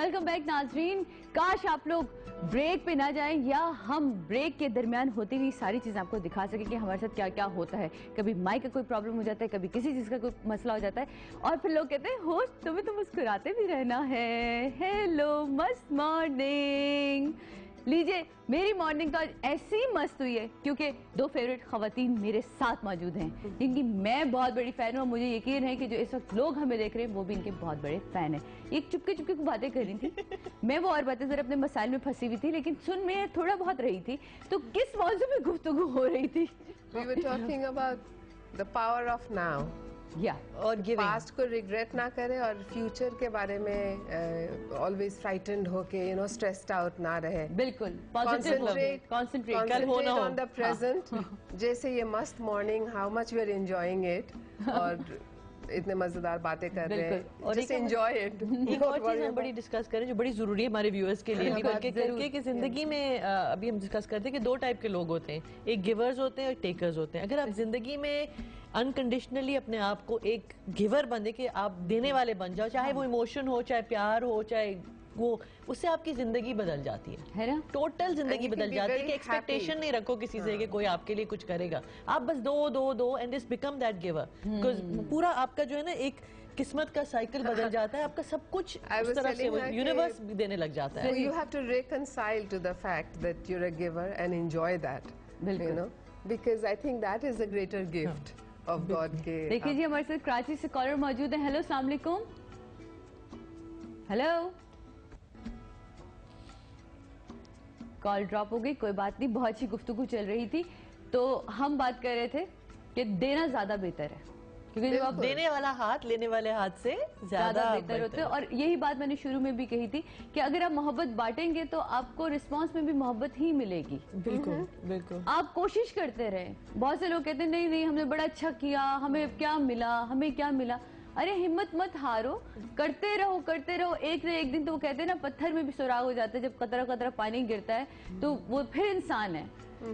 Welcome back नाजरीन। काश आप लोग ब्रेक पे ना जाएं या हम ब्रेक के दरमियान होती हुई सारी चीज़ आपको दिखा सकें कि हमारे साथ क्या क्या होता है। कभी माइक का कोई प्रॉब्लम हो जाता है, कभी किसी चीज़ का कोई मसला हो जाता है और फिर लोग कहते हैं होस्ट तुम्हें तो मुस्कुराते भी रहना है। हेलो मस्त मॉर्निंग। लीजिए मेरी मॉर्निंग तो आज ऐसी ही मस्त हुई है क्योंकि दो फेवरेट खवातीन मेरे साथ मौजूद हैं जिनकी मैं बहुत बड़ी फैन हूँ और मुझे यकीन है कि जो इस वक्त लोग हमें देख रहे हैं वो भी इनके बहुत बड़े फैन हैं। एक चुपके चुपके को बातें कर रही थी मैं, वो और बातें जरा अपने मसाइल में फंसी हुई थी लेकिन सुन मैं थोड़ा बहुत रही थी। तो किस मौजू में गुफ्तगू हो रही थी? We were talking about the power of now. और पास्ट को रिग्रेट ना करें और फ्यूचर के बारे में ऑलवेज फ्राइटेंड होके स्ट्रेस्ड आउट ना रहे। बिल्कुल कॉन्सेंट्रेट ऑन द प्रेजेंट। जैसे ये मस्त morning, how much we are enjoying it और इतने मजेदार बातें कर रहे हैं। और एंजॉय इट। एक और चीज हम बड़ी डिस्कस करें जो बड़ी जरूरी है हमारे व्यूअर्स के लिए करके कि जिंदगी में अभी हम डिस्कस करते हैं कि दो टाइप के लोग होते हैं, एक गिवर्स होते हैं और टेकर्स होते हैं। अगर आप जिंदगी में अनकंडीशनली अपने आप को एक गिवर बने कि आप देने वाले बन जाओ, चाहे वो इमोशन हो, चाहे प्यार हो, चाहे वो, उससे आपकी जिंदगी बदल जाती है ना? टोटल जिंदगी बदल जाती है कि एक्सपेक्टेशन नहीं रखो किसी से कि कोई आपके लिए कुछ करेगा। आप बस दो दो दो and this become that giver. Because पूरा आपका जो है ना एक किस्मत का साइकिल बदल जाता है, आपका सब कुछ उस तरह से यूनिवर्स भी देने लग जाता है। You have to reconcile to the fact that you are a giver and enjoy that, you know, because I think that is a greater gift of God के। देखिए जी हमारे साथ कराची से कॉलर मौजूद है। हेलो अस्सलाम वालेकुम। हेलो, कॉल ड्रॉप हो गई, कोई बात नहीं, बहुत अच्छी गुफ्तगू चल रही थी। तो हम बात कर रहे थे कि देना ज्यादा बेहतर है क्योंकि जब आप देने वाला हाथ लेने वाले हाथ से ज्यादा बेहतर होते हैं। और यही बात मैंने शुरू में भी कही थी कि अगर आप मोहब्बत बांटेंगे तो आपको रिस्पांस में भी मोहब्बत ही मिलेगी। बिल्कुल बिल्कुल। आप कोशिश करते रहे। बहुत से लोग कहते हैं नहीं नहीं हमने बड़ा अच्छा किया, हमें क्या मिला, हमें क्या मिला। अरे हिम्मत मत हारो, करते रहो करते रहो। एक न एक दिन तो वो कहते हैं ना पत्थर में भी सुराग हो जाता है, जब कतरा कतरा पानी गिरता है तो वो फिर इंसान है।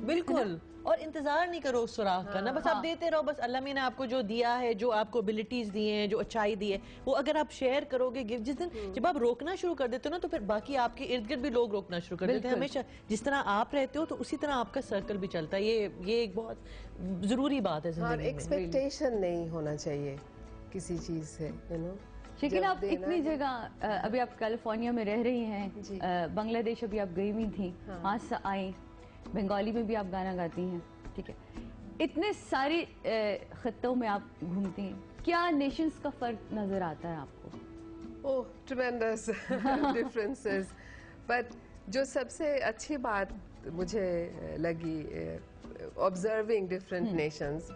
बिल्कुल। और इंतजार नहीं करो उस सुराग का ना, बस आप देते रहो। बस अल्लाह ने आपको जो दिया है, जो आपको एबिलिटीज दी हैं, जो अच्छाई दी है, वो अगर आप शेयर करोगे गिफ्ट, जिस दिन जब आप रोकना शुरू कर देते हो ना तो फिर बाकी आपके इर्द गिर्द भी लोग रोकना शुरू कर देते हैं। हमेशा जिस तरह आप रहते हो तो उसी तरह आपका सर्कल भी चलता है। ये एक बहुत जरूरी बात है जिंदगी में। एक्सपेक्टेशन नहीं होना चाहिए किसी चीज से, यू नो। लेकिन आप इतनी जगह, अभी आप कैलिफोर्निया में रह रही हैं, बांग्लादेश अभी आप गई हुई थी, वहां से आई, बंगाली में भी आप गाना गाती हैं, ठीक है, इतने सारे खत्तों में आप घूमती हैं, क्या नेशंस का फर्क नजर आता है आपको? ओह ट्रेमेंडस डिफरेंसेस। बट जो सबसे अच्छी बात मुझे लगी ऑब्जर्विंग डिफरेंट नेशंस,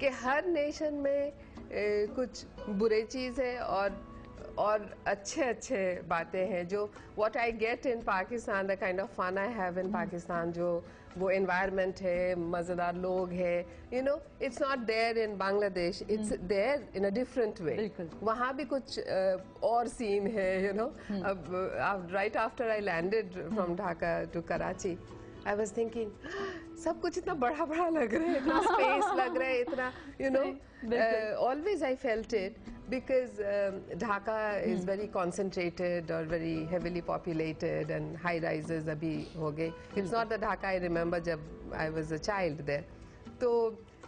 कि हर नेशन में कुछ बुरे चीज़ है और अच्छे अच्छे बातें हैं। जो what I get in Pakistan, the kind of fun I have in Pakistan, जो वो एनवायरनमेंट है, मज़ेदार लोग हैं, you know, it's not there in Bangladesh, it's there in a different way. वहाँ भी कुछ और सीन है, यू नो। अब right after I landed from Dhaka to Karachi, I was thinking सब कुछ इतना बड़ा बड़ा लग रहा है, इतना स्पेस लग रहा है, इतना, you know. Always I felt it because Dhaka is very concentrated और very heavily populated and high rises अभी हो गए। It's not the Dhaka I remember जब I was a child there. तो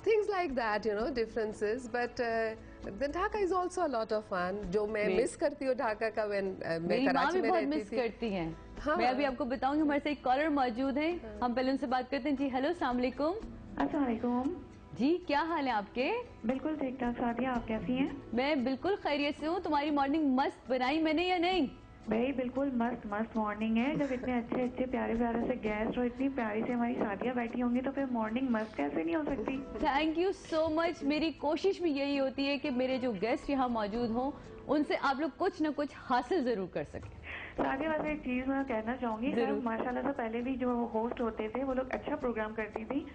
things like that, you know, differences, but then Dhaka is also a lot of fun. जो मैं miss करती हूँ ढाका का, when मैं कराची में रहती थी। करती हैं। हाँ। मैं अभी आपको बताऊंगी, हमारे से एक कॉलर मौजूद है, हम पहले उनसे बात करते हैं। जी हेलो, अस्सलाम वालेकुम। अस्सलाम वालेकुम जी, क्या हाल है आपके? बिल्कुल ठीक ठाक। सादिया आप कैसी हैं? मैं बिल्कुल खैरियत से हूँ। तुम्हारी मॉर्निंग मस्त बनाई मैंने या नहीं? भाई बिल्कुल मस्त मस्त मॉर्निंग है। जब इतने अच्छे अच्छे प्यारे प्यारे से गेस्ट और इतनी प्यारी से हमारी शादियाँ बैठी होंगी तो फिर मॉर्निंग मस्त कैसे नहीं हो सकती। Thank you so much. मेरी कोशिश भी यही होती है कि मेरे जो गेस्ट यहाँ मौजूद हों उनसे आप लोग कुछ न कुछ हासिल जरूर कर सकें। सादिया वैसे एक चीज मैं कहना चाहूंगी, माशाल्लाह से पहले भी जो होस्ट होते थे वो लोग अच्छा प्रोग्राम करती थी,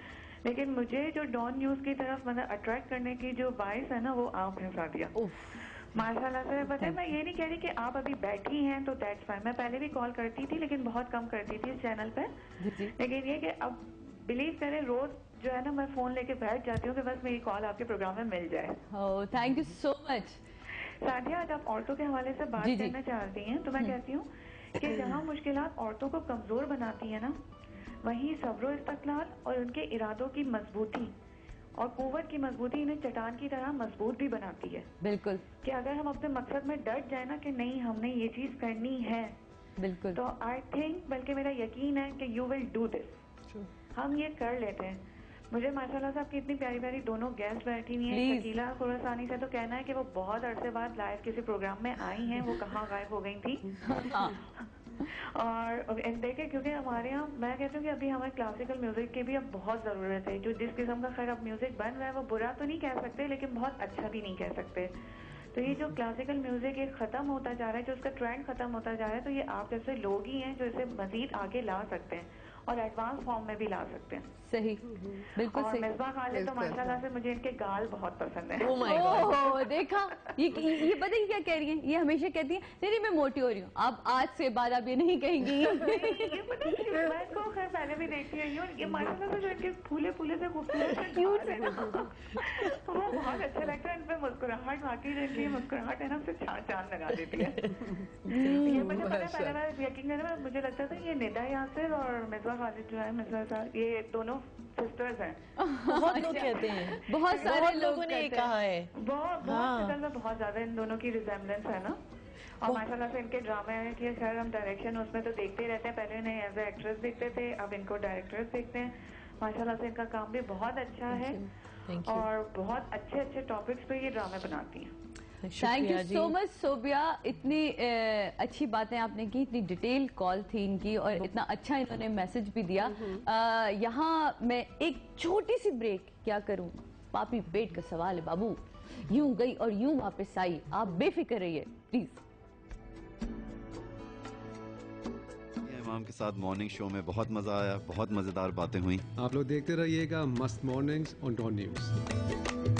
लेकिन मुझे जो डॉन न्यूज की तरफ मतलब अट्रैक्ट करने की जो बाइस है ना वो आप हैं सादिया, माशाल्लाह से। पता है मैं ये नहीं कह रही कि आप अभी बैठी हैं तो दैट्स फाइन, मैं पहले भी कॉल करती थी लेकिन बहुत कम करती थी इस चैनल पे, लेकिन ये कि अब बिलीव करें रोज जो है ना मैं फोन लेके बैठ जाती हूँ कि बस मेरी कॉल आपके प्रोग्राम में मिल जाए। Thank you so much. Sadia, आज आप औरतों के हवाले से बात करना चाहती हैं तो मैं कहती हूँ कि जहाँ मुश्किलात औरतों को कमजोर बनाती है ना, वहीं सब्र इस्तक़लाल और उनके इरादों की मजबूती और कुव्वत की मजबूती इन्हें चट्टान की तरह मजबूत भी बनाती है। बिल्कुल कि अगर हम अपने मकसद में डट जाए ना कि नहीं हमने ये चीज करनी है, बिल्कुल, तो आई थिंक, बल्कि मेरा यकीन है कि यू विल डू दिस, हम ये कर लेते हैं। मुझे माशाल्लाह से आपकी इतनी प्यारी प्यारी दोनों गेस्ट बैठी हुई हैं। Please. शकीला खुरासानी से तो कहना है कि वो बहुत अरसे बाद लाइव किसी प्रोग्राम में आई हैं, वो कहाँ गायब हो गई थी। हाँ, और देखिए, क्योंकि हमारे यहाँ, मैं कहती हूँ कि अभी हमें क्लासिकल म्यूजिक की भी अब बहुत जरूरत है। जो जिस किस्म का खैर अब म्यूजिक बन रहा है वो बुरा तो नहीं कह सकते, लेकिन बहुत अच्छा भी नहीं कह सकते। तो ये जो क्लासिकल म्यूजिक एक खत्म होता जा रहा है, जो उसका ट्रेंड खत्म होता जा रहा है, तो ये आप जैसे लोग ही हैं जो इसे मजीद आगे ला सकते हैं और एडवांस फॉर्म में भी ला सकते हैं। सही, बिल्कुल और सही। मिसबा खालिद तो माशाल्लाह से मुझे इनके गाल बहुत पसंद है। Oh my God. ओह, देखा, ये पता है क्या कह रही हैं? ये हमेशा कहती हैं नहीं नहीं मैं मोटी हो रही हूँ। अब आज से बाद आप ये नहीं कहेंगी। ये पता है, मैं इसको खैर पहले भी देखती रही हूँ, ये माशाल्लाह से जो इनके फूले फूले से खूबसूरत से Cute है ना, वो बहुत अच्छा लगता है। इनपे मुस्कुराहट, वाकई जो इनकी मुस्कुराहट है ना, उससे चांद लगा देती है। ये मुझे पता है, पहले मैं यकीन करना, मुझे लगता था ये निदा यासिर और मिसबा खालिद जो है, मिसबा, ये दोनों सिस्टर्स हैं। बहुत लोग कहते हैं, बहुत सारे लोगों ने ये कहते हैं। कहा है। बहुत शक्ल में बहुत ज्यादा इन दोनों की रिजेम्बलेंस है ना। और माशाल्लाह से इनके ड्रामे की खैर हम डायरेक्शन उसमें तो देखते ही रहते हैं। पहले इन्हें एज ए एक्ट्रेस देखते थे, अब इनको डायरेक्टर्स देखते हैं। माशाल्लाह से इनका काम भी बहुत अच्छा है Thank you. और बहुत अच्छे अच्छे टॉपिक्स पे ये ड्रामे बनाती हैं। Thank you so much Sobia, इतनी अच्छी बातें आपने की, इतनी डिटेल कॉल थी इनकी और इतना अच्छा इन्होंने मैसेज भी दिया। यहाँ मैं एक छोटी सी ब्रेक क्या करूँ, पापी पेट का सवाल है बाबू, यूं गई और यूं वापस आई, आप बेफिक्र रहिए प्लीज। इमाम के साथ मॉर्निंग शो में बहुत मजा आया, बहुत मजेदार बातें हुई। आप लोग देखते रहिएगा मस्त मॉर्निंग्स ऑन डॉन न्यूज।